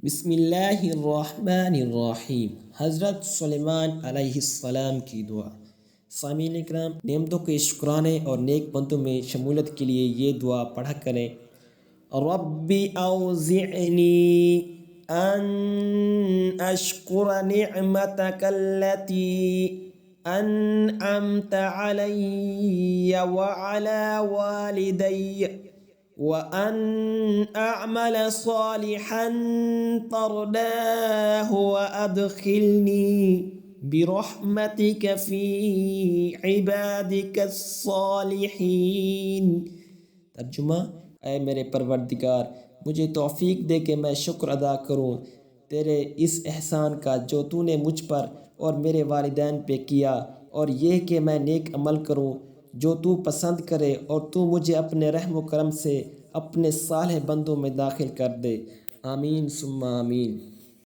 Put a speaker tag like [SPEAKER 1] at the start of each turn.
[SPEAKER 1] بسم اللہ الرحمن الرحیم۔ حضرت سلیمان علیہ السلام کی دعا۔ سامعین اکرام، نعمتوں کے شکرانے اور نیک بندوں میں شمولیت کے لیے یہ دعا پڑھا کریں۔ رب اوزعنی ان اشکر نعمتک التي انعمت علی وعلی والدی وأن أعمل صالحا ترضاه وأدخلني برحمتك في عبادك الصالحين۔ ترجمہ: اے میرے پروردگار، مجھے توفیق دے کہ میں شکر ادا کروں تیرے اس احسان کا جو تو نے مجھ پر اور میرے والدین پہ کیا، اور یہ کہ میں نیک عمل کروں جو تو پسند کرے، اور تو مجھے اپنے رحم و کرم سے اپنے صالح بندوں میں داخل کر دے۔ آمین ثم آمین۔